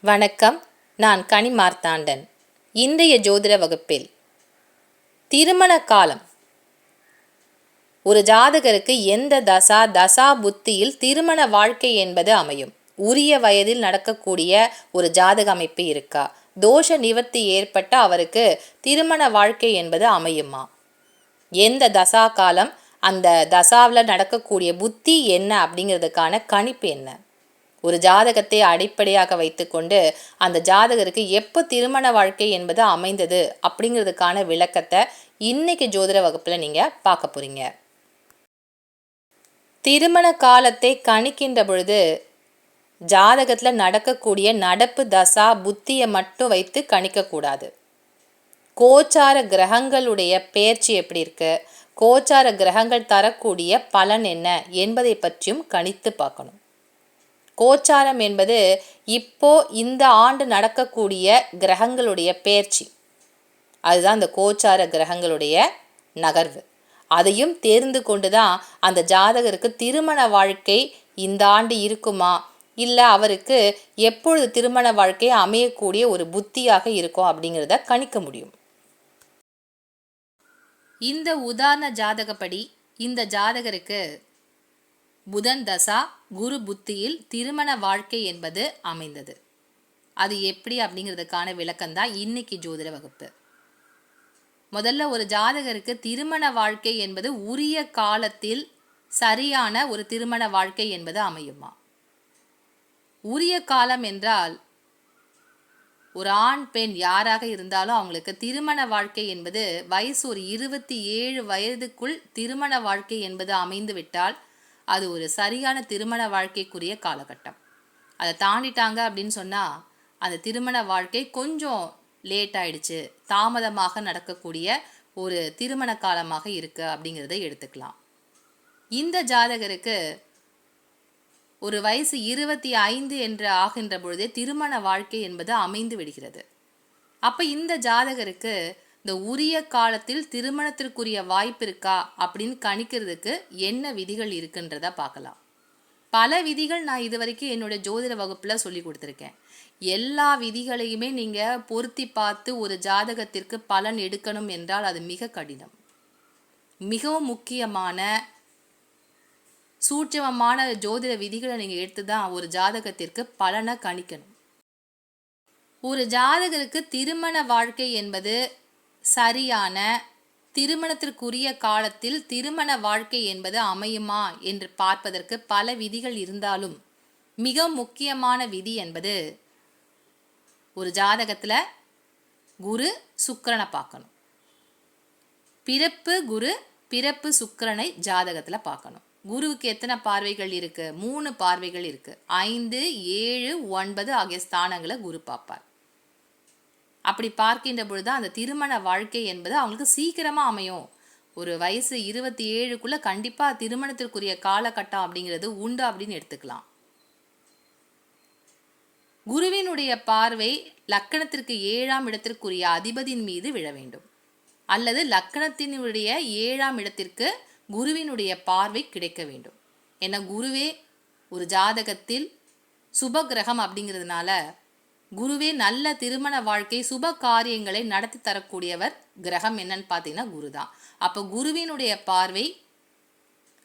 வணக்கம். நான் கனி மார்த்தாண்டன். இன்றைய ஜோதிட வகுப்பில் திருமண காலம் ஒரு ஜாதகருக்கு எந்த தசா புத்தியில் திருமண வாழ்க்கை என்பது அமையும்? உரிய வயதில் நடக்கக்கூடிய ஒரு ஜாதக அமைப்பு இருக்கா? தோஷ நிவர்த்தி ஏற்பட்ட அவருக்கு திருமண வாழ்க்கை என்பது அமையுமா? எந்த தசா காலம், அந்த தசாவில் நடக்கக்கூடிய புத்தி என்ன அப்படிங்கிறதுக்கான கணிப்பு என்ன? ஒரு ஜாதகத்தை அடிப்படையாக வைத்துக்கொண்டு அந்த ஜாதகருக்கு எப்போ திருமண வாழ்க்கை என்பது அமைந்தது அப்படிங்கிறதுக்கான விளக்கத்தை இன்னைக்கு ஜோதிட வகுப்பில் நீங்கள் பார்க்க போகிறீங்க. திருமண காலத்தை கணிக்கின்ற பொழுது ஜாதகத்தில் நடக்கக்கூடிய நடப்பு தசா புத்தியை மட்டும் வைத்து கணிக்கக்கூடாது. கோச்சார கிரகங்களுடைய பெயர்ச்சி எப்படி இருக்கு, கோச்சார கிரகங்கள் தரக்கூடிய பலன் என்ன என்பதை பற்றியும் கணித்து பார்க்கணும். கோச்சாரம் என்பது இப்போ இந்த ஆண்டு நடக்கக்கூடிய கிரகங்களுடைய பெயர்ச்சி, அதுதான் இந்த கோச்சார கிரகங்களுடைய நகர்வு. அதையும் தெரிந்து கொண்டு தான் அந்த ஜாதகருக்கு திருமண வாழ்க்கை இந்த ஆண்டு இருக்குமா, இல்லை அவருக்கு எப்பொழுது திருமண வாழ்க்கை அமையக்கூடிய ஒரு புத்தியாக இருக்கும் அப்படிங்கிறத கணிக்க முடியும். இந்த உதாரண ஜாதகப்படி இந்த ஜாதகருக்கு புதன் தசா குரு புத்தியில் திருமண வாழ்க்கை என்பது அமைந்தது. அது எப்படி அப்படிங்கிறதுக்கான விளக்கம்தான் இன்னைக்கு ஜோதிட வகுப்பு. முதல்ல ஒரு ஜாதகருக்கு திருமண வாழ்க்கை என்பது உரிய காலத்தில் சரியான ஒரு திருமண வாழ்க்கை என்பது அமையுமா? உரிய காலம் என்றால் ஒரு ஆண் பெண் யாராக இருந்தாலும் அவங்களுக்கு திருமண வாழ்க்கை என்பது வயசு ஒரு 27 வயதுக்குள் திருமண வாழ்க்கை என்பது அமைந்து விட்டால் அது ஒரு சரியான திருமண வாழ்க்கைக்குரிய காலகட்டம். அதை தாண்டிட்டாங்க அப்படின்னு சொன்னால் அந்த திருமண வாழ்க்கை கொஞ்சம் லேட் ஆயிடுச்சு, தாமதமாக நடக்கக்கூடிய ஒரு திருமண காலமாக இருக்குது அப்படிங்கிறத எடுத்துக்கலாம். இந்த ஜாதகருக்கு ஒரு வயசு 25 என்று ஆகின்ற பொழுதே திருமண வாழ்க்கை என்பது அமைந்து விடுகிறது. அப்போ இந்த ஜாதகருக்கு இந்த உரிய காலத்தில் திருமணத்திற்குரிய வாய்ப்பு இருக்கா அப்படின்னு கணிக்கிறதுக்கு என்ன விதிகள் இருக்குன்றத பார்க்கலாம். பல விதிகள் நான் இது வரைக்கும் என்னோட ஜோதிட வகுப்பில் சொல்லி கொடுத்துருக்கேன். எல்லா விதிகளையுமே நீங்கள் பொருத்தி பார்த்து ஒரு ஜாதகத்திற்கு பலன் எடுக்கணும் என்றால் அது மிக கடினம். மிகவும் முக்கியமான சூட்சமமான ஜோதிட விதிகளை நீங்கள் எடுத்து தான் ஒரு ஜாதகத்திற்கு பலனை கணிக்கணும். ஒரு ஜாதகருக்கு திருமண வாழ்க்கை என்பது சரியான திருமணத்திற்குரிய காலத்தில் திருமண வாழ்க்கை என்பது அமையுமா என்று பார்ப்பதற்கு பல விதிகள் இருந்தாலும் மிக முக்கியமான விதி என்பது ஒரு ஜாதகத்தில் குரு சுக்கிரனை பார்க்கணும். பிறப்பு குரு பிறப்பு சுக்கிரனை ஜாதகத்தில் பார்க்கணும். குருவுக்கு எத்தனை பார்வைகள் இருக்கு? 3 பார்வைகள் இருக்கு. 5, 7, 9 ஆகிய ஸ்தானங்களை குரு பார்ப்பார். அப்படி பார்க்கின்ற பொழுது அந்த திருமண வாழ்க்கை என்பது அவங்களுக்கு சீக்கிரமாக அமையும். ஒரு வயசு 27க்குள்ளே கண்டிப்பாக திருமணத்திற்குரிய காலகட்டம் அப்படிங்கிறது உண்டு அப்படின்னு எடுத்துக்கலாம். குருவினுடைய பார்வை லக்கணத்திற்கு 7ஆம் இடத்திற்குரிய அதிபதியின் மீது விழ வேண்டும், அல்லது லக்கணத்தினுடைய 7ஆம் இடத்திற்கு குருவினுடைய பார்வை கிடைக்க வேண்டும். ஏன்னா குருவே ஒரு ஜாதகத்தில் சுப கிரகம் அப்படிங்கிறதுனால குருவே நல்ல திருமண வாழ்க்கை சுப காரியங்களை நடத்தி தரக்கூடியவர் கிரகம் என்னன்னு பார்த்தீங்கன்னா குரு தான். அப்போ குருவினுடைய பார்வை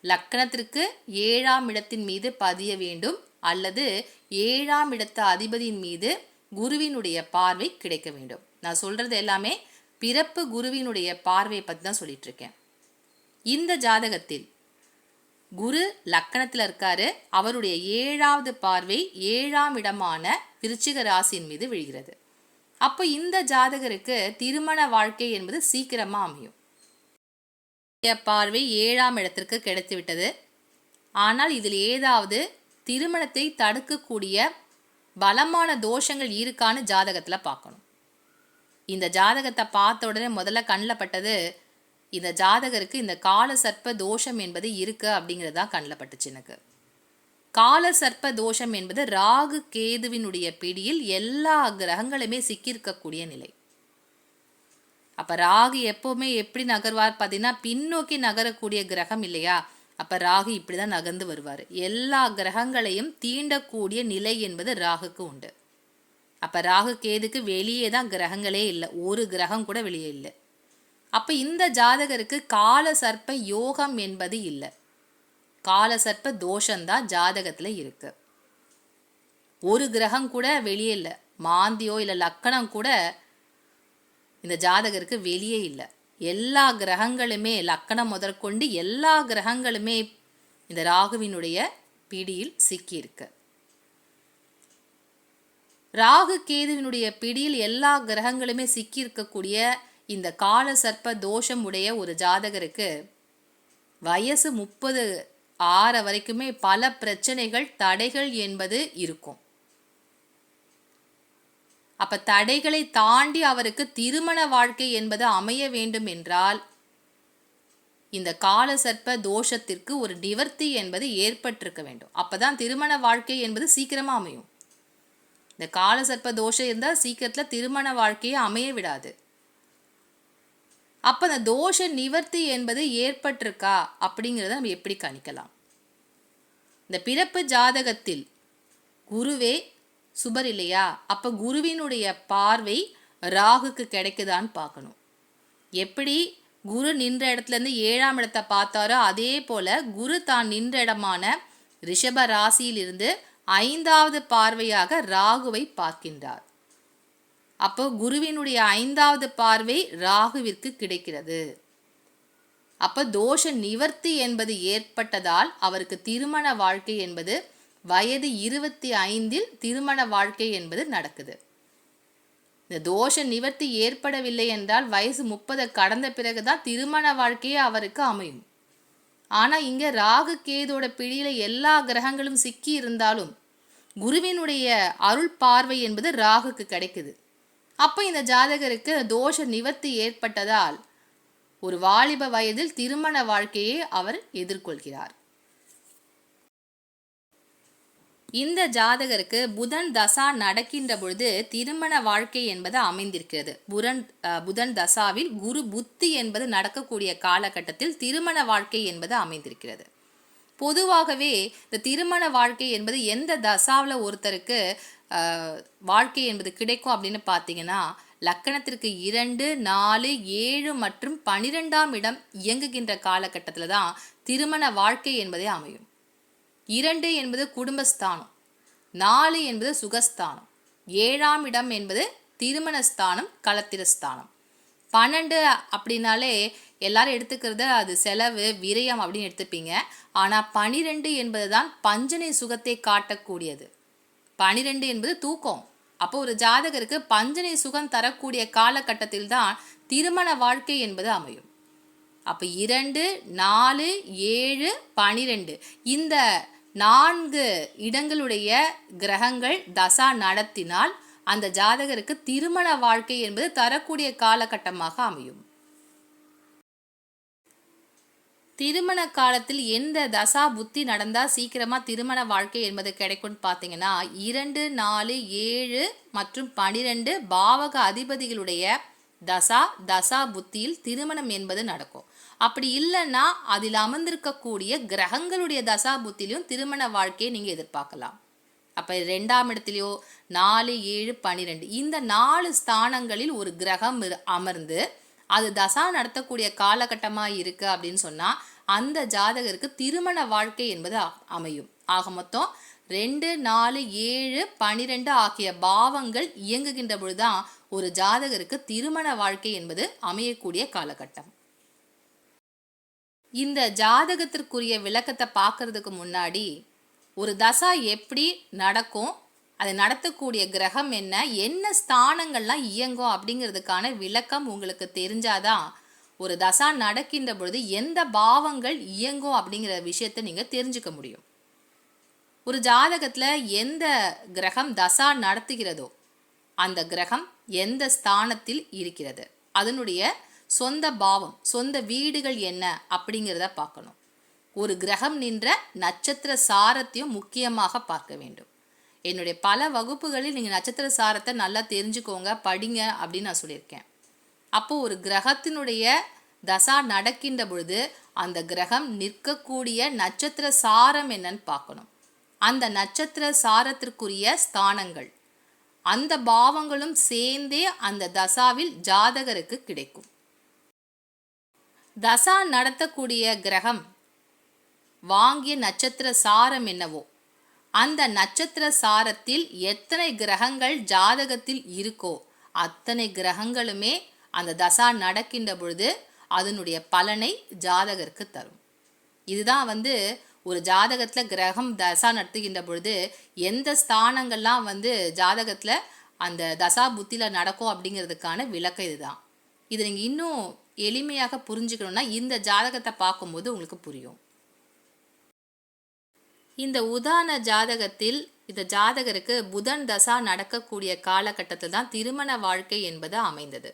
லக்கணத்திற்கு 7ஆம் இடத்தின் மீது பதிய வேண்டும், அல்லது 7ஆம் இடத்து அதிபதியின் மீது குருவினுடைய பார்வை கிடைக்க வேண்டும். நான் சொல்றது எல்லாமே பிறப்பு குருவினுடைய பார்வையை பற்றி தான் சொல்லிட்டு இருக்கேன். இந்த ஜாதகத்தில் குரு லக்கணத்தில் இருக்காரு, அவருடைய 7வது பார்வை 7ஆம் இடமான விருச்சிக ராசியின் மீது விழுகிறது. அப்போ இந்த ஜாதகருக்கு திருமண வாழ்க்கை என்பது சீக்கிரமா அமையும். பார்வை 7ஆம் இடத்திற்கு கிடைத்து விட்டது. ஆனால் இதில் ஏதாவது திருமணத்தை தடுக்கக்கூடிய பலமான தோஷங்கள் இருக்கான்னு ஜாதகத்தில் பார்க்கணும். இந்த ஜாதகத்தை பார்த்த உடனே முதல்ல கண்ணில் பட்டது இந்த ஜாதகருக்கு இந்த கால சர்ப்ப தோஷம் என்பது இருக்கு அப்படிங்கிறதான் கண்ணில் பட்டுச்சு எனக்கு. கால சர்ப்ப தோஷம் என்பது ராகு கேதுவினுடைய பிடியில் எல்லா கிரகங்களுமே சிக்கியிருக்கக்கூடிய நிலை. அப்ப ராகு எப்பவுமே எப்படி நகர்வார் பார்த்தீங்கன்னா பின்னோக்கி நகரக்கூடிய கிரகம் இல்லையா? அப்ப ராகு இப்படிதான் நகர்ந்து வருவார். எல்லா கிரகங்களையும் தீண்டக்கூடிய நிலை என்பது ராகுக்கு உண்டு. அப்போ ராகு கேதுக்கு வெளியே தான் கிரகங்களே இல்லை, ஒரு கிரகம் கூட வெளியே இல்லை. அப்போ இந்த ஜாதகருக்கு கால சர்ப்ப யோகம் என்பது இல்லை, கால சர்ப்ப தோஷந்தான் ஜாதகத்தில் இருக்கு. ஒரு கிரகம் கூட வெளியே இல்லை, மாந்தியோ இல்லை லக்கணம் கூட இந்த ஜாதகருக்கு வெளியே இல்லை. எல்லா கிரகங்களுமே லக்கணம் முதற்கொண்டு எல்லா கிரகங்களுமே இந்த ராகுவினுடைய பிடியில் சிக்கியிருக்கு. ராகு கேதுவினுடைய பிடியில் எல்லா கிரகங்களுமே சிக்கியிருக்கக்கூடிய இந்த கால சர்ப்ப தோஷம் உடைய ஒரு ஜாதகருக்கு வயசு 30 ஆற வரைக்குமே பல பிரச்சனைகள் தடைகள் என்பது இருக்கும். அப்ப தடைகளை தாண்டி அவருக்கு திருமண வாழ்க்கை என்பது அமைய வேண்டும் என்றால் இந்த கால சர்ப்ப தோஷத்திற்கு ஒரு நிவர்த்தி என்பது ஏற்பட்டிருக்க வேண்டும். அப்பதான் திருமண வாழ்க்கை என்பது சீக்கிரமா அமையும். இந்த கால சர்ப்ப தோஷம் இருந்தால் சீக்கிரத்துல திருமண வாழ்க்கையை அமைய விடாது. அப்ப அந்த தோஷ நிவர்த்தி என்பது ஏற்பட்டிருக்கா அப்படிங்கிறத நம்ம எப்படி கணிக்கலாம்? இந்த பிறப்பு ஜாதகத்தில் குருவே சுபர் இல்லையா, அப்ப குருவினுடைய பார்வை ராகுக்கு கிடைக்குதான்னு பார்க்கணும். எப்படி குரு நின்ற இடத்துல இருந்து 7ஆம் இடத்தை பார்த்தாரோ அதே போல குரு தான் நின்ற இடமான ரிஷப ராசியிலிருந்து 5வது பார்வையாக ராகுவை பார்க்கின்றார். அப்போ குருவினுடைய 5வது பார்வை ராகுவிற்கு கிடைக்கிறது. அப்ப தோஷ நிவர்த்தி என்பது ஏற்பட்டதால் அவருக்கு திருமண வாழ்க்கை என்பது வயது 25 திருமண வாழ்க்கை என்பது நடக்குது. இந்த தோஷ நிவர்த்தி ஏற்படவில்லை என்றால் வயசு 30 கடந்த பிறகுதான் திருமண வாழ்க்கையே அவருக்கு அமையும். ஆனா இங்க ராகு கேதோட பிடியில எல்லா கிரகங்களும் சிக்கி இருந்தாலும் குருவினுடைய அருள் பார்வை என்பது ராகுக்கு கிடைக்குது. அப்ப இந்த ஜாதகருக்கு தோஷ நிவர்த்தி ஏற்பட்டதால் ஒரு வாலிப வயதில் திருமண வாழ்க்கையை அவர் எதிர்கொள்கிறார். இந்த ஜாதகருக்கு புதன் தசா நடக்கின்ற பொழுது திருமண வாழ்க்கை என்பது அமைந்திருக்கிறது. புதன் தசாவில் குரு புத்தி என்பது நடக்கக்கூடிய காலகட்டத்தில் திருமண வாழ்க்கை என்பது அமைந்திருக்கிறது. பொதுவாகவே இந்த திருமண வாழ்க்கை என்பது எந்த தசாவில் ஒருத்தருக்கு வாழ்க்கை என்பது கிடைக்கும் அப்படின்னு பார்த்தீங்கன்னா, லக்கணத்திற்கு 2, 4, 7 மற்றும் 12ஆம் இடம் இயங்குகின்ற காலகட்டத்தில் தான் திருமண வாழ்க்கை என்பதே அமையும். 2 என்பது குடும்பஸ்தானம், 4 என்பது சுகஸ்தானம், 7ஆம் இடம் என்பது திருமணஸ்தானம், களத்திரஸ்தானம். 12 அப்படின்னாலே எல்லாரும் எடுத்துக்கிறது அது செலவு விரயம் அப்படின்னு எடுத்துப்பீங்க. ஆனால் 12 என்பது தான் பஞ்சனை சுகத்தை காட்டக்கூடியது. 12 என்பது தூக்கம். அப்போ ஒரு ஜாதகருக்கு பஞ்சனை சுகம் தரக்கூடிய காலகட்டத்தில் தான் திருமண வாழ்க்கை என்பது அமையும். அப்போ 2, 4, 7, 12 இந்த 4 இடங்களுடைய கிரகங்கள் தசா நடத்தினால் அந்த ஜாதகருக்கு திருமண வாழ்க்கை என்பது தரக்கூடிய காலகட்டமாக அமையும். திருமண காலத்தில் எந்த தசா புத்தி நடந்தால் சீக்கிரமாக திருமண வாழ்க்கை என்பது கிடைக்கும்னு பார்த்தீங்கன்னா, 2, 4, 7 மற்றும் 12 பாவக அதிபதிகளுடைய தசா புத்தியில் திருமணம் என்பது நடக்கும். அப்படி இல்லைன்னா அதில் அமர்ந்திருக்கக்கூடிய கிரகங்களுடைய தசா புத்திலையும் திருமண வாழ்க்கையை நீங்கள் எதிர்பார்க்கலாம். அப்போ 2ஆம் இடத்துலையோ 4, 7, 12 இந்த 4 ஸ்தானங்களில் ஒரு கிரகம் அமர்ந்து அது தசா நடத்தக்கூடிய காலகட்டமாக இருக்கு அப்படின்னு சொன்னால் அந்த ஜாதகருக்கு திருமண வாழ்க்கை என்பது அமையும். ஆக மொத்தம் 2, 4, 7, 12 ஆகிய பாவங்கள் இயங்குகின்ற பொழுதுதான் ஒரு ஜாதகருக்கு திருமண வாழ்க்கை என்பது அமையக்கூடிய காலகட்டம். இந்த ஜாதகத்திற்குரிய விளக்கத்தை பார்க்கறதுக்கு முன்னாடி ஒரு தசா எப்படி நடக்கும், அதை நடத்தக்கூடிய கிரகம் என்ன ஸ்தானங்கள்லாம் இயங்கும் அப்படிங்கிறதுக்கான விளக்கம் உங்களுக்கு தெரிஞ்சாதான் ஒரு தசா நடக்கின்ற பொழுது எந்த பாவங்கள் இயங்கும் அப்படிங்கிற விஷயத்தை நீங்கள் தெரிஞ்சுக்க முடியும். ஒரு ஜாதகத்தில் எந்த கிரகம் தசா நடத்துகிறதோ அந்த கிரகம் எந்த ஸ்தானத்தில் இருக்கிறது, அதனுடைய சொந்த பாவம் சொந்த வீடுகள் என்ன அப்படிங்கிறத பார்க்கணும். ஒரு கிரகம் நின்ற நட்சத்திர சாரத்தையும் முக்கியமாக பார்க்க வேண்டும். என்னுடைய பல வகுப்புகளில் நீங்கள் நட்சத்திர சாரத்தை நல்லா தெரிஞ்சுக்கோங்க, படிங்க அப்படின்னு நான் சொல்லியிருக்கேன். அப்போது ஒரு கிரகத்தினுடைய தசா நடக்கின்ற பொழுது அந்த கிரகம் நிற்கக்கூடிய நட்சத்திர சாரம் என்னன்னு பார்க்கணும். அந்த நட்சத்திர சாரத்திற்குரிய ஸ்தானங்கள், அந்த பாவங்களும் சேர்ந்தே அந்த தசாவில் ஜாதகருக்கு கிடைக்கும். தசா நடத்தக்கூடிய கிரகம் வாங்கிய நட்சத்திர சாரம் என்னவோ அந்த நட்சத்திர சாரத்தில் எத்தனை கிரகங்கள் ஜாதகத்தில் இருக்கோ அத்தனை கிரகங்களுமே அந்த தசா நடக்கின்ற பொழுது அதனுடைய பலனை ஜாதகருக்கு தரும். இதுதான் ஒரு ஜாதகத்தில் கிரகம் தசா நடத்துகின்ற பொழுது எந்த ஸ்தானங்கள்லாம் ஜாதகத்தில் அந்த தசா புத்தியில் நடக்கும் அப்படிங்கிறதுக்கான விளக்கம் இதுதான். இது நீங்கள் இன்னும் எளிமையாக புரிஞ்சுக்கணும்னா இந்த ஜாதகத்தை பார்க்கும்போது உங்களுக்கு புரியும். இந்த உதாரண ஜாதகத்தில் இந்த ஜாதகருக்கு புதன் தசா நடக்கக்கூடிய காலகட்டத்தில் தான் திருமண வாழ்க்கை என்பது அமைந்தது.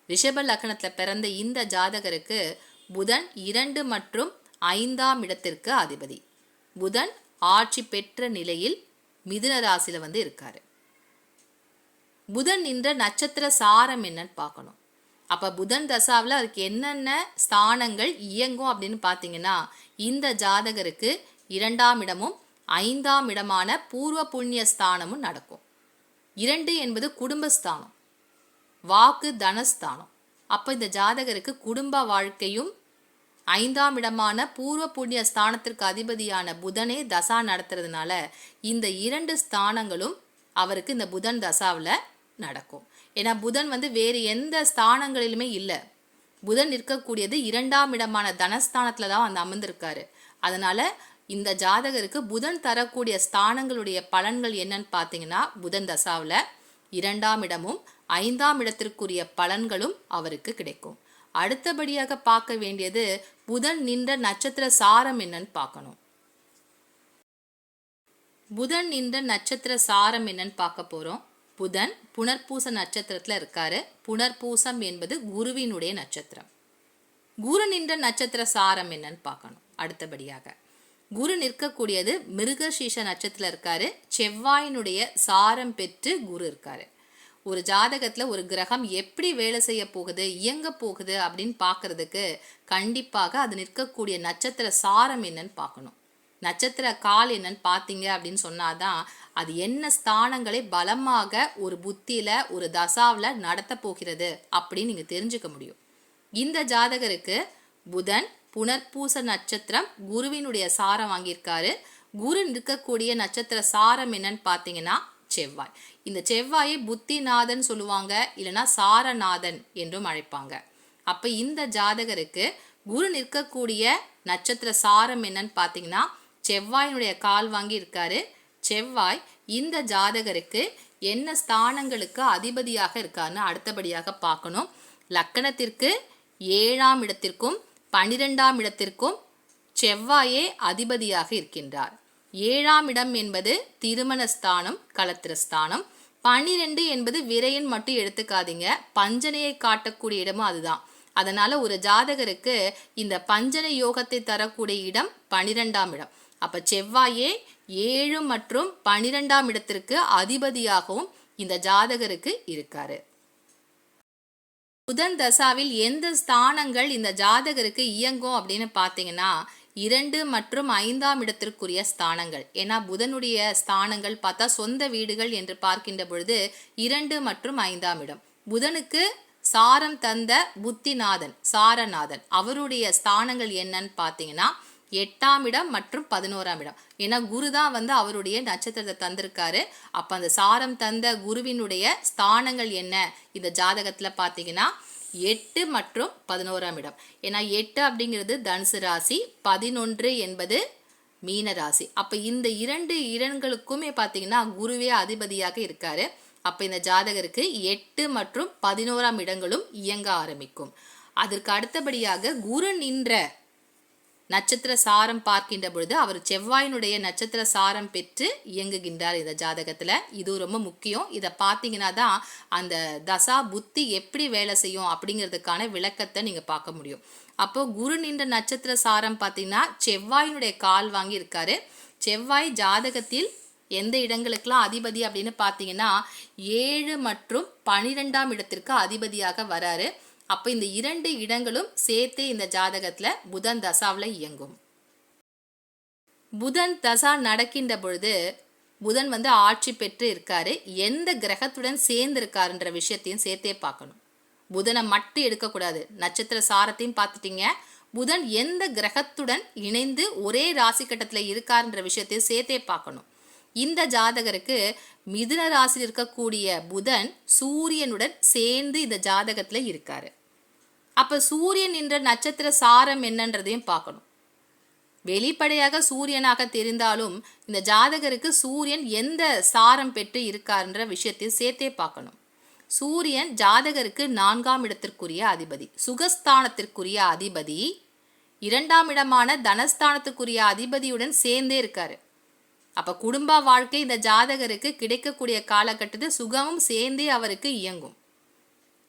ரிஷப லக்னத்தில் பிறந்த இந்த ஜாதகருக்கு புதன் 2 மற்றும் 5ஆம் இடத்திற்கு அதிபதி. புதன் ஆட்சி பெற்ற நிலையில் மிதுன ராசியில் இருக்காரு. புதன் நின்ற நட்சத்திர சாரம் என்னன்னு பார்க்கணும். அப்போ புதன் தசாவில் அதுக்கு என்னென்ன ஸ்தானங்கள் இயங்கும் அப்படின்னு பார்த்தீங்கன்னா இந்த ஜாதகருக்கு 2ஆம் இடமும் 5ஆம் இடமான பூர்வ புண்ணிய ஸ்தானமும் நடக்கும். 2 என்பது குடும்பஸ்தானம், வாக்கு தனஸ்தானம். அப்போ இந்த ஜாதகருக்கு குடும்ப வாழ்க்கையும் 5ஆம் இடமான பூர்வ புண்ணிய ஸ்தானத்திற்கு அதிபதியான புதனே தசா நடத்துறதுனால இந்த 2 ஸ்தானங்களும் அவருக்கு இந்த புதன் தசாவில் நடக்கும். ஏன்னா புதன் வேறு எந்த ஸ்தானங்களிலுமே இல்லை. புதன் இருக்கக்கூடியது 2ஆம் இடமான தனஸ்தானத்தில் தான் அமர்ந்திருக்காரு. அதனால இந்த ஜாதகருக்கு புதன் தரக்கூடிய ஸ்தானங்களுடைய பலன்கள் என்னன்னு பார்த்தீங்கன்னா புதன் தசாவில் 2ஆம் இடமும் 5ஆம் இடத்திற்குரிய பலன்களும் அவருக்கு கிடைக்கும். அடுத்தபடியாக பார்க்க வேண்டியது புதன் நின்ற நட்சத்திர சாரம் என்னன்னு பார்க்கணும். புதன் நின்ற நட்சத்திர சாரம் என்னன்னு பார்க்க போறோம். புதன் புனர்பூச நட்சத்திரத்தில் இருக்காரு. புனர்பூசம் என்பது குருவினுடைய நட்சத்திரம். குரு நின்ற நட்சத்திர சாரம் என்னன்னு பார்க்கணும். அடுத்தபடியாக குரு நிற்கக்கூடியது மிருகசீஷ நட்சத்திரத்தில் இருக்காரு. செவ்வாயினுடைய சாரம் பெற்று குரு இருக்காரு. ஒரு ஜாதகத்தில் ஒரு கிரகம் எப்படி வேலை செய்ய போகுது, இயங்க போகுது அப்படின்னு பார்க்கறதுக்கு கண்டிப்பாக அது நிற்கக்கூடிய நட்சத்திர சாரம் என்னன்னு பார்க்கணும். நட்சத்திர கால் என்னன்னு பார்த்தீங்க அப்படின்னு சொன்னாதான் அது என்ன ஸ்தானங்களை பலமாக ஒரு புத்தியில ஒரு தசாவில் நடத்த போகிறது அப்படின்னு நீங்கள் தெரிஞ்சுக்க முடியும். இந்த ஜாதகருக்கு புதன் புனர்பூச நட்சத்திரம் குருவினுடைய சாரம் வாங்கியிருக்காரு. குரு நிற்கக்கூடிய நட்சத்திர சாரம் என்னன்னு பார்த்தீங்கன்னா செவ்வாய். இந்த செவ்வாயை புத்திநாதன் சொல்லுவாங்க, இல்லைன்னா சாரநாதன் என்றும் அழைப்பாங்க. அப்போ இந்த ஜாதகருக்கு குரு நிற்கக்கூடிய நட்சத்திர சாரம் என்னன்னு பார்த்தீங்கன்னா செவ்வாயினுடைய கால் வாங்கி இருக்காரு. செவ்வாய் இந்த ஜாதகருக்கு என்ன ஸ்தானங்களுக்கு அதிபதியாக இருக்காருன்னு அடுத்தபடியாக பார்க்கணும். லக்கணத்திற்கு 7ஆம் இடத்திற்கும் 12ஆம் இடத்திற்கும் செவ்வாயே அதிபதியாக இருக்கின்றார். 7ஆம் இடம் என்பது திருமணஸ்தானம், களத்திரஸ்தானம். 12 என்பது விரையன் மட்டும் எடுத்துக்காதீங்க, பஞ்சனையை காட்டக்கூடிய இடமும் அதுதான். அதனால ஒரு ஜாதகருக்கு இந்த பஞ்சனை யோகத்தை தரக்கூடிய இடம் 12ஆம் இடம். அப்ப செவ்வாயே 7 மற்றும் 12ஆம் இடத்திற்கு அதிபதியாகவும் இந்த ஜாதகருக்கு இருக்காரு. புதன் தசாவில் எந்த ஸ்தானங்கள் இந்த ஜாதகருக்கு இயங்கும் அப்படின்னு பார்த்தீங்கன்னா 2 மற்றும் 5ஆம் இடத்திற்குரிய ஸ்தானங்கள். ஏன்னா புதனுடைய ஸ்தானங்கள் பார்த்தா சொந்த வீடுகள் என்று பார்க்கின்ற பொழுது 2 மற்றும் 5ஆம் இடம். புதனுக்கு சாரம் தந்த புத்திநாதன் சாரநாதன் அவருடைய ஸ்தானங்கள் என்னன்னு பார்த்தீங்கன்னா 8ஆம் இடம் மற்றும் 11ஆம் இடம். ஏன்னா குரு தான் அவருடைய நட்சத்திரத்தை தந்திருக்காரு. அப்போ அந்த சாரம் தந்த குருவினுடைய ஸ்தானங்கள் என்ன இந்த ஜாதகத்தில் பார்த்தீங்கன்னா 8 மற்றும் 11ஆம் இடம். ஏன்னா 8 அப்படிங்கிறது தனுசு ராசி, 11 என்பது மீன ராசி. அப்போ இந்த 2 இடங்களுக்குமே பார்த்தீங்கன்னா குருவே அதிபதியாக இருக்காரு. அப்போ இந்த ஜாதகருக்கு 8 மற்றும் 11ஆம் இடங்களும் இயங்க ஆரம்பிக்கும். அதற்கு அடுத்தபடியாக குரு நின்ற நட்சத்திர சாரம் பார்க்கின்ற பொழுது அவர் செவ்வாயினுடைய நட்சத்திர சாரம் பெற்று இயங்குகின்றார் இந்த ஜாதகத்தில். இது ரொம்ப முக்கியம். இதை பார்த்தீங்கன்னா தான் அந்த தசா புத்தி எப்படி வேலை செய்யும் அப்படிங்கிறதுக்கான விளக்கத்தை நீங்கள் பார்க்க முடியும். அப்போ குரு நின்ற நட்சத்திர சாரம் பார்த்தீங்கன்னா செவ்வாயினுடைய கால் வாங்கி இருக்காரு. செவ்வாய் ஜாதகத்தில் எந்த இடங்களுக்கெல்லாம் அதிபதி அப்படின்னு பார்த்தீங்கன்னா 7 மற்றும் 12ஆம் இடத்திற்கு அதிபதியாக வராரு. அப்போ இந்த 2 இடங்களும் சேர்த்து இந்த ஜாதகத்தில் புதன் தசாவில் இயங்கும். புதன் தசா நடக்கின்ற பொழுது புதன் வந்து ஆட்சி பெற்று இருக்காரு, எந்த கிரகத்துடன் சேர்ந்து இருக்காருன்ற விஷயத்தையும் சேர்த்தே பார்க்கணும். புதனை மட்டும் எடுக்கக்கூடாது, நட்சத்திர சாரத்தையும் பார்த்துட்டீங்க, புதன் எந்த கிரகத்துடன் இணைந்து ஒரே ராசி கட்டத்தில் இருக்காருன்ற விஷயத்தையும் சேர்த்தே பார்க்கணும். இந்த ஜாதகருக்கு மிதுன ராசியில் இருக்கக்கூடிய புதன் சூரியனுடன் சேர்ந்து இந்த ஜாதகத்தில் இருக்காரு. அப்போ சூரியன் என்ற நட்சத்திர சாரம் என்னன்றதையும் பார்க்கணும். வெளிப்படையாக சூரியனாக தெரிந்தாலும் இந்த ஜாதகருக்கு சூரியன் எந்த சாரம் பெற்று இருக்காருன்ற விஷயத்தையும் சேர்த்தே பார்க்கணும். சூரியன் ஜாதகருக்கு 4ஆம் இடத்திற்குரிய அதிபதி, சுகஸ்தானத்திற்குரிய அதிபதி, 2ஆம் இடமான தனஸ்தானத்துக்குரிய அதிபதியுடன் சேர்ந்தே இருக்காரு. அப்போ குடும்ப வாழ்க்கை இந்த ஜாதகருக்கு கிடைக்கக்கூடிய காலகட்டத்தில் சுகமும் சேர்ந்தே அவருக்கு இயங்கும்.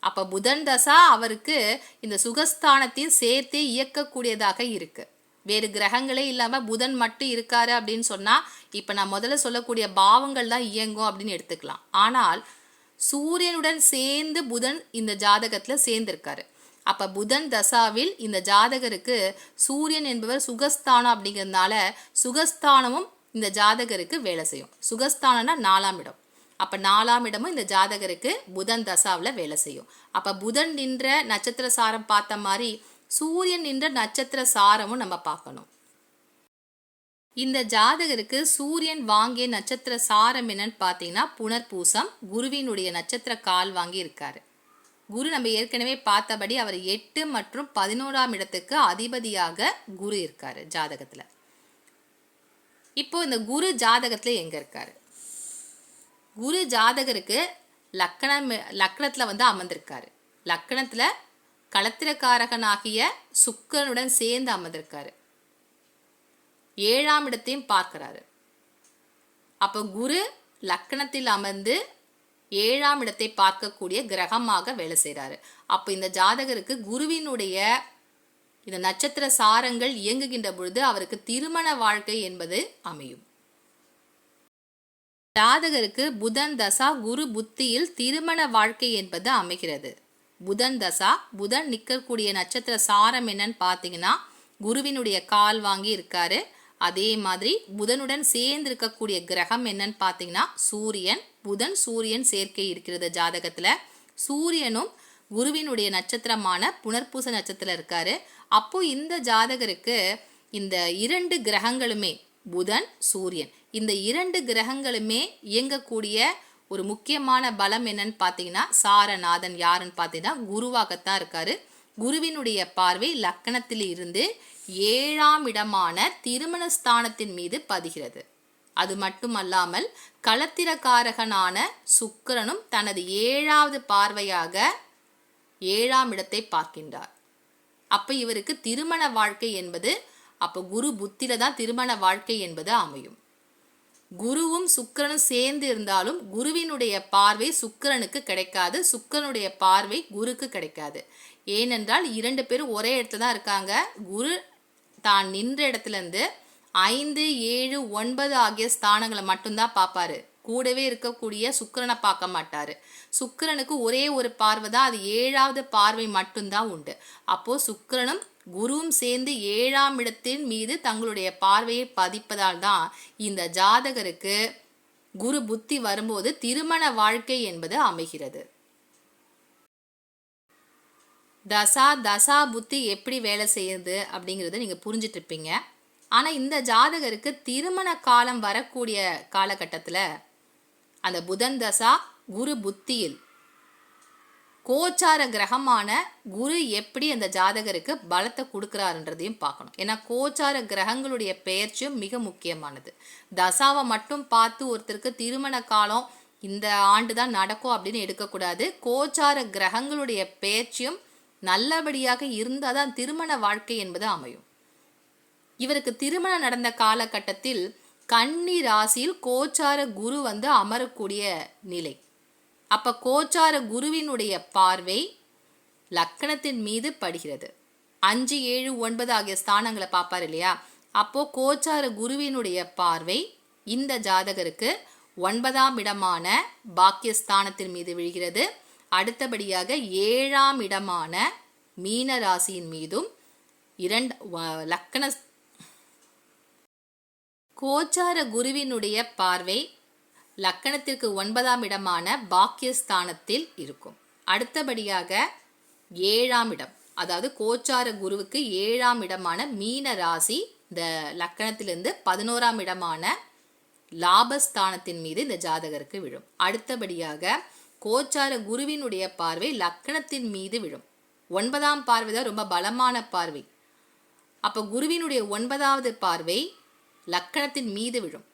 அப்போ புதன் தசா அவருக்கு இந்த சுகஸ்தானத்தையும் சேர்த்தே இயக்கக்கூடியதாக இருக்கு. வேறு கிரகங்களே இல்லாமல் புதன் மட்டும் இருக்காரு அப்படின்னு சொன்னால் இப்போ நான் முதல்ல சொல்லக்கூடிய பாவங்கள் தான் இயங்கும் அப்படின்னு எடுத்துக்கலாம். ஆனால் சூரியனுடன் சேர்ந்து புதன் இந்த ஜாதகத்தில் சேர்ந்திருக்காரு. அப்போ புதன் தசாவில் இந்த ஜாதகருக்கு சூரியன் என்பவர் சுகஸ்தானம் அப்படிங்கிறதுனால சுகஸ்தானமும் இந்த ஜாதகருக்கு வேலை செய்யும். சுகஸ்தானம்னா 4ஆம் இடம். அப்போ 4ஆம் இடமும் இந்த ஜாதகருக்கு புதன் தசாவில் வேலை செய்யும். அப்போ புதன் நின்ற நட்சத்திர சாரம் பார்த்த மாதிரி சூரியன் நின்ற நட்சத்திர சாரமும் நம்ம பார்க்கணும். இந்த ஜாதகருக்கு சூரியன் வாங்கிய நட்சத்திர சாரம் என்னன்னு பார்த்தீங்கன்னா புனர்பூசம், குருவினுடைய நட்சத்திர கால் வாங்கி இருக்காரு. குரு நம்ம ஏற்கனவே பார்த்தபடி அவர் 8 மற்றும் 11ஆம் இடத்துக்கு அதிபதியாக குரு இருக்காரு ஜாதகத்தில். இப்போ இந்த குரு ஜாதகத்தில் எங்கே இருக்காரு? குரு ஜாதகருக்கு லக்னத்தில் வந்து அமர்ந்திருக்காரு. லக்னத்தில் களத்திரக்காரகனாகிய சுக்கிரனுடன் சேர்ந்து அமர்ந்திருக்காரு. 7ஆம் இடத்தையும் பார்க்கிறாரு. அப்போ குரு லக்னத்தில் அமர்ந்து 7ஆம் இடத்தை பார்க்கக்கூடிய கிரகமாக வேலை செய்கிறாரு. அப்போ இந்த ஜாதகருக்கு குருவினுடைய இந்த நட்சத்திர சாரங்கள் இயங்குகின்ற பொழுது அவருக்கு திருமண வாழ்க்கை என்பது அமையும். ஜாதகருக்கு புதன் தசா குரு புத்தியில் திருமண வாழ்க்கை என்பது அமைகிறது. புதன் தசா புதன் நிற்கக்கூடிய நட்சத்திர சாரம் என்னன்னு பார்த்தீங்கன்னா குருவினுடைய கால் வாங்கி இருக்காரு. அதே மாதிரி புதனுடன் சேர்ந்து இருக்கக்கூடிய கிரகம் என்னன்னு பார்த்தீங்கன்னா சூரியன். புதன் சூரியன் சேர்க்கை இருக்கிறது ஜாதகத்தில். சூரியனும் குருவினுடைய நட்சத்திரமான புனர்பூச நட்சத்திரம் இருக்காரு. அப்போ இந்த ஜாதகருக்கு இந்த 2 கிரகங்களுமே புதன் சூரியன் இந்த 2 கிரகங்களுமே இயங்கக்கூடிய ஒரு முக்கியமான பலம் என்னன்னு பார்த்தீங்கன்னா சாரநாதன் யாருன்னு பார்த்தீங்கன்னா குருவாகத்தான் இருக்காரு. குருவினுடைய பார்வை லக்னத்தில் இருந்து 7ஆம் இடமான திருமண ஸ்தானத்தின் மீது பதிகிறது. அது மட்டுமல்லாமல் களத்திரக்காரகனான சுக்கிரனும் தனது 7வது பார்வையாக 7ஆம் இடத்தை பார்க்கின்றார். அப்போ இவருக்கு திருமண வாழ்க்கை என்பது அப்போ குரு புத்தியில தான் திருமண வாழ்க்கை என்பது அமையும். குருவும் சுக்கிரனும் சேர்ந்து இருந்தாலும் குருவினுடைய பார்வை சுக்கிரனுக்கு கிடைக்காது, சுக்கிரனுடைய பார்வை குருக்கு கிடைக்காது. ஏனென்றால் 2 பேரும் ஒரே இடத்துல தான் இருக்காங்க. குரு தான் நின்ற இடத்துல இருந்து 5, 7, 9 ஆகிய ஸ்தானங்களை மட்டும்தான் பார்ப்பாரு. கூடவே இருக்கக்கூடிய சுக்கிரனை பார்க்க மாட்டாரு. சுக்கிரனுக்கு ஒரே ஒரு பார்வை தான், அது 7வது பார்வை மட்டும்தான் உண்டு. அப்போ சுக்கிரனும் குருவும் சேர்ந்து 7ஆம் இடத்தின் மீது தங்களுடைய பார்வையை பதிப்பதால் தான் இந்த ஜாதகருக்கு குரு புத்தி வரும்போது திருமண வாழ்க்கை என்பது அமைகிறது. தசா புத்தி எப்படி வேலை செய்யுது அப்படிங்கிறத நீங்கள் புரிஞ்சிட்டு இருப்பீங்க. ஆனால் இந்த ஜாதகருக்கு திருமண காலம் வரக்கூடிய காலகட்டத்தில் அந்த புதன் தசா குரு புத்தியில் கோச்சார கிரகமான குரு எப்படி அந்த ஜாதகருக்கு பலத்தை கொடுக்குறாருன்றதையும் பார்க்கணும். ஏன்னா கோச்சார கிரகங்களுடைய பெயர்ச்சியும் மிக முக்கியமானது. தசாவை மட்டும் பார்த்து ஒருத்தருக்கு திருமண காலம் இந்த ஆண்டு தான் நடக்கும் அப்படின்னு எடுக்கக்கூடாது. கோச்சார கிரகங்களுடைய பெயர்ச்சியும் நல்லபடியாக இருந்தால் தான் திருமண வாழ்க்கை என்பது அமையும். இவருக்கு திருமணம் நடந்த காலகட்டத்தில் கன்னி ராசியில் கோச்சார குரு வந்து அமரக்கூடிய நிலை. அப்போ கோச்சார குருவினுடைய பார்வை லக்னத்தின் மீது படுகிறது. 5, 7, 9 ஆகிய ஸ்தானங்களை பார்ப்பார் இல்லையா? அப்போ கோச்சார குருவினுடைய பார்வை இந்த ஜாதகருக்கு 9ஆம் இடமான பாக்கியஸ்தானத்தின் மீது விழுகிறது. அடுத்தபடியாக 7ஆம் இடமான மீன ராசியின் மீதும் லக்ன கோச்சார குருவினுடைய பார்வை லக்கணத்திற்கு 9ஆம் இடமான பாக்கியஸ்தானத்தில் இருக்கும். அடுத்தபடியாக 7ஆம் இடம், அதாவது கோச்சார குருவுக்கு 7ஆம் இடமான மீன ராசி இந்த லக்கணத்திலிருந்து 11ஆம் இடமான லாபஸ்தானத்தின் மீது இந்த ஜாதகருக்கு விழும். அடுத்தபடியாக கோச்சார குருவினுடைய பார்வை லக்கணத்தின் மீது விழும். 9ஆம் பார்வை தான் ரொம்ப பலமான பார்வை. அப்போ குருவினுடைய 9வது பார்வை லக்கணத்தின் மீது விழும்.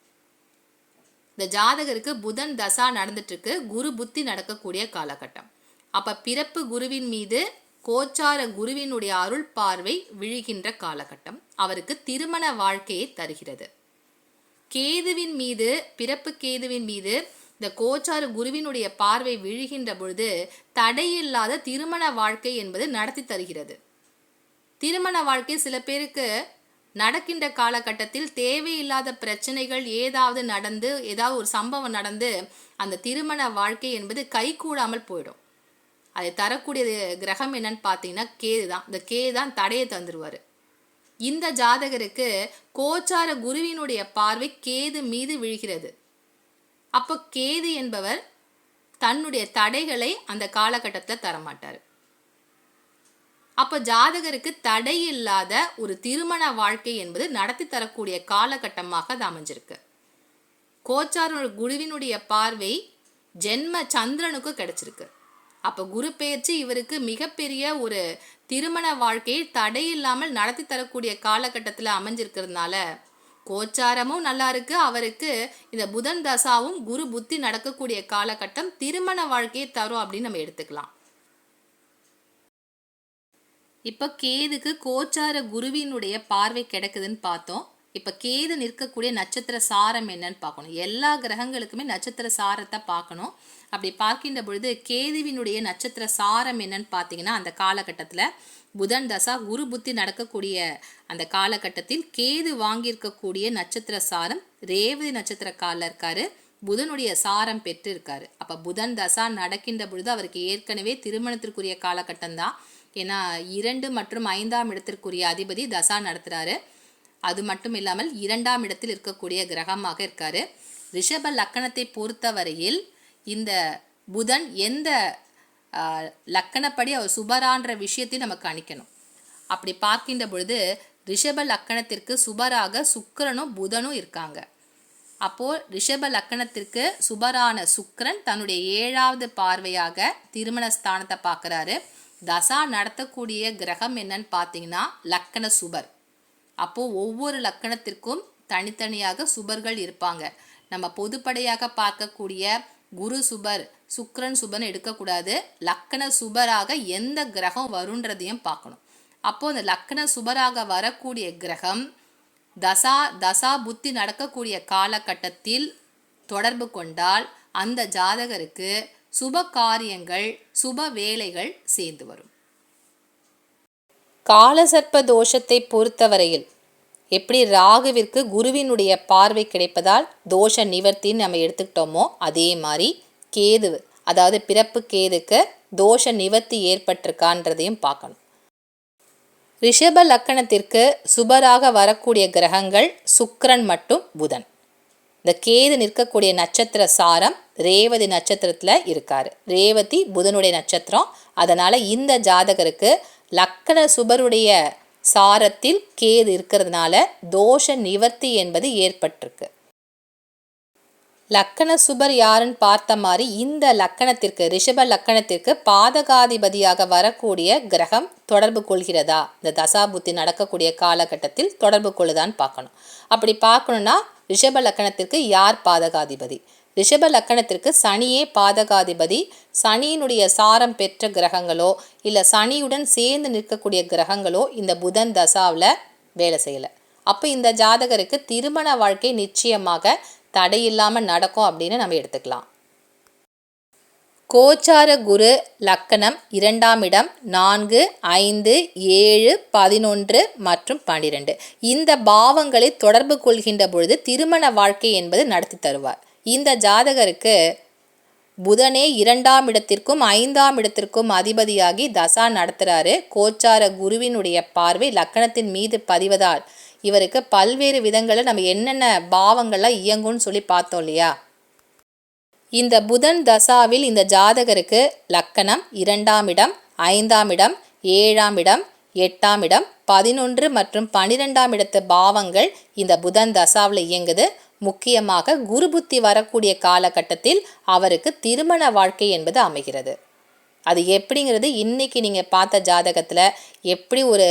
இந்த ஜாதகருக்கு புதன் தசா நடந்துட்டு இருக்கு, குரு புத்தி நடக்கக்கூடிய காலகட்டம். அப்ப பிறப்பு குருவின் மீது கோச்சார குருவினுடைய அருள் பார்வை விழுகின்ற காலகட்டம் அவருக்கு திருமண வாழ்க்கையை தருகிறது. கேதுவின் மீது, பிறப்பு கேதுவின் மீது இந்த கோச்சார குருவினுடைய பார்வை விழுகின்ற பொழுது தடையில்லாத திருமண வாழ்க்கை என்பது நடத்தி தருகிறது. திருமண வாழ்க்கை சில பேருக்கு நடக்கின்ற காலகட்டத்தில் தேவையில்லாத பிரச்சனைகள் ஏதாவது நடந்து, ஏதாவது ஒரு சம்பவம் நடந்து அந்த திருமண வாழ்க்கை என்பது கைகூடாமல் போயிடும். அதை தரக்கூடிய கிரகம் என்னன்னு பார்த்தீங்கன்னா கேது தான். இந்த கேது தான் தடையை தந்துருவார். இந்த ஜாதகருக்கு கோச்சார குருவினுடைய பார்வை கேது மீது விழுகிறது. அப்போ கேது என்பவர் தன்னுடைய தடைகளை அந்த காலகட்டத்தில் தரமாட்டார். அப்போ ஜாதகருக்கு தடையில்லாத ஒரு திருமண வாழ்க்கை என்பது நடத்தி தரக்கூடிய காலகட்டமாக அது அமைஞ்சிருக்கு. கோச்சார குருவினுடைய பார்வை ஜென்ம சந்திரனுக்கு கிடைச்சிருக்கு. அப்போ குரு பெயர்ச்சி இவருக்கு மிகப்பெரிய ஒரு திருமண வாழ்க்கையை தடையில்லாமல் நடத்தி தரக்கூடிய காலகட்டத்தில் அமைஞ்சிருக்கிறதுனால கோச்சாரமும் நல்லா இருக்கு. அவருக்கு இந்த புதன் தசாவும் குரு புத்தி நடக்கக்கூடிய காலகட்டம் திருமண வாழ்க்கையை தரும் அப்படின்னு நம்ம எடுத்துக்கலாம். இப்போ கேதுக்கு கோச்சார குருவினுடைய பார்வை கிடைக்குதுன்னு பார்த்தோம். இப்போ கேது நிற்கக்கூடிய நட்சத்திர சாரம் என்னன்னு பார்க்கணும். எல்லா கிரகங்களுக்குமே நட்சத்திர சாரத்தை பார்க்கணும். அப்படி பார்க்கின்ற பொழுது கேதுவினுடைய நட்சத்திர சாரம் என்னன்னு பார்த்தீங்கன்னா, அந்த காலகட்டத்தில் புதன் தசா குரு புத்தி நடக்கக்கூடிய அந்த காலகட்டத்தில் கேது வாங்கியிருக்கக்கூடிய நட்சத்திர சாரம் ரேவதி நட்சத்திர காலில் இருக்காரு. புதனுடைய சாரம் பெற்று இருக்காரு. அப்போ புதன் தசா நடக்கின்ற பொழுது அவருக்கு ஏற்கனவே திருமணத்திற்குரிய காலகட்டம் தான். ஏன்னா 2 மற்றும் 5ஆம் இடத்திற்குரிய அதிபதி தசா நடத்துகிறாரு. அது மட்டும் இல்லாமல் 2ஆம் இடத்தில் இருக்கக்கூடிய கிரகமாக இருக்காரு. ரிஷப லக்கணத்தை பொறுத்தவரையில் இந்த புதன் எந்த லக்கணப்படி அவர் சுபரான்ற விஷயத்தையும் நமக்கு அணிக்கணும். அப்படி பார்க்கின்ற பொழுது ரிஷப லக்கணத்திற்கு சுபராக சுக்கிரனும் புதனும் இருக்காங்க. அப்போது ரிஷப லக்கணத்திற்கு சுபரான சுக்கிரன் தன்னுடைய 7வது பார்வையாக திருமண ஸ்தானத்தை பார்க்குறாரு. தசா நடத்தக்கூடிய கிரகம் என்னன்னு பார்த்தீங்கன்னா லக்கண சுபர். அப்போது ஒவ்வொரு லக்கணத்திற்கும் தனித்தனியாக சுபர்கள் இருப்பாங்க. நம்ம பொதுப்படையாக பார்க்கக்கூடிய குரு சுபர், சுக்கிரன் சுபர்னு எடுக்கக்கூடாது. லக்கண சுபராக எந்த கிரகம் வருன்றதையும் பார்க்கணும். அப்போது அந்த லக்கண சுபராக வரக்கூடிய கிரகம் தசா புத்தி நடக்கக்கூடிய காலகட்டத்தில் தொடர்பு கொண்டால் அந்த ஜாதகருக்கு சுப காரியங்கள், சுப வேலைகள் சேர்ந்து வரும். காலசர்ப்ப தோஷத்தை பொறுத்தவரையில் எப்படி ராகுவிற்கு குருவினுடைய பார்வை கிடைப்பதால் தோஷ நிவர்த்தின்னு நம்ம எடுத்துக்கிட்டோமோ, அதே மாதிரி கேது, அதாவது பிறப்பு கேதுக்கு தோஷ நிவர்த்தி ஏற்பட்டிருக்கான்றதையும் பார்க்கணும். ரிஷப லக்கணத்திற்கு சுபராக வரக்கூடிய கிரகங்கள் சுக்கிரன் மற்றும் புதன். இந்த கேது நிற்கக்கூடிய நட்சத்திர சாரம் ரேவதி நட்சத்திரத்தில் இருக்காரு. ரேவதி புதனுடைய நட்சத்திரம். அதனால் இந்த ஜாதகருக்கு லக்கண சுபருடைய சாரத்தில் கேது இருக்கிறதுனால தோஷ நிவர்த்தி என்பது ஏற்பட்டிருக்கு. லக்கண சுபர் யாருன்னு பார்த்த மாதிரி இந்த லக்கணத்திற்கு, ரிஷப லக்கணத்திற்கு பாதகாதிபதியாக வரக்கூடிய கிரகம் தொடர்பு கொள்கிறதா, இந்த தசாபுத்தி நடக்கக்கூடிய காலகட்டத்தில் தொடர்பு கொள்ளுதான்னு பார்க்கணும். அப்படி பார்க்கணுன்னா ரிஷப லக்கணத்திற்கு யார் பாதகாதிபதி? ரிஷப லக்கணத்திற்கு சனியே பாதகாதிபதி. சனியினுடைய சாரம் பெற்ற கிரகங்களோ இல்லை சனியுடன் சேர்ந்து நிற்கக்கூடிய கிரகங்களோ இந்த புதன் தசாவில் வேலை செய்யலை. அப்போ இந்த ஜாதகருக்கு திருமண வாழ்க்கை நிச்சயமாக தடையில்லாமல் நடக்கும் அப்படின்னு நம்ம எடுத்துக்கலாம். கோச்சார குரு லக்கணம் 2ஆம் இடம் 4, 5, 7, 11 மற்றும் 12 இந்த பாவங்களை தொடர்பு கொள்கின்ற பொழுது திருமண வாழ்க்கை என்பது நடத்தி தருவார். இந்த ஜாதகருக்கு புதனே 2ஆம் இடத்திற்கும் 5ஆம் இடத்திற்கும் அதிபதியாகி தசா நடத்துகிறாரு. கோச்சார குருவினுடைய பார்வை லக்கணத்தின் மீது பதிவதால் இவருக்கு பல்வேறு விதங்களில் நம்ம என்னென்ன பாவங்கள்லாம் இயங்கும்னு சொல்லி பார்த்தோம் இல்லையா? இந்த புதன் தசாவில் இந்த ஜாதகருக்கு லக்கணம் 2ஆம் இடம், 5ஆம் இடம், 7ஆம் இடம், 8ஆம் இடம், 11 மற்றும் 12ஆம் இடத்து பாவங்கள் இந்த புதன் தசாவில் இயங்குது. முக்கியமாக குரு புத்தி வரக்கூடிய காலகட்டத்தில் அவருக்கு திருமண வாழ்க்கை என்பது அமைகிறது. அது எப்படிங்கிறது இன்னைக்கு நீங்கள் பார்த்த ஜாதகத்தில் எப்படி ஒரு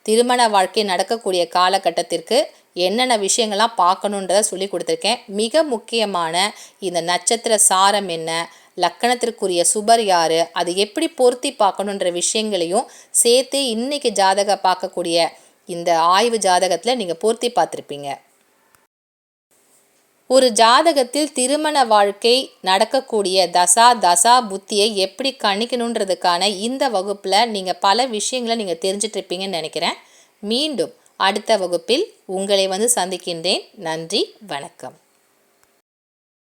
திருமண வாழ்க்கை நடக்கக்கூடிய காலகட்டத்திற்கு என்னென்ன விஷயங்கள்லாம் பார்க்கணுன்றதை சொல்லி கொடுத்துருக்கேன். மிக முக்கியமான இந்த நட்சத்திர சாரம் என்ன, லக்கணத்திற்குரிய சுபர் யார், அது எப்படி பொருத்தி பார்க்கணுன்ற விஷயங்களையும் சேர்த்து இன்னைக்கு ஜாதகம் பார்க்கக்கூடிய இந்த ஆய்வு ஜாதகத்தில் நீங்கள் பொருத்தி பார்த்துருப்பீங்க. ஒரு ஜாதகத்தில் திருமண வாழ்க்கை நடக்கக்கூடிய தசா புத்தியை எப்படி கணிக்கணுன்றதுக்கான இந்த வகுப்பில் நீங்கள் பல விஷயங்களை நீங்கள் தெரிஞ்சிட்டு இருப்பீங்கன்னு நினைக்கிறேன். மீண்டும் அடுத்த வகுப்பில் உங்களை சந்திக்கின்றேன். நன்றி, வணக்கம்.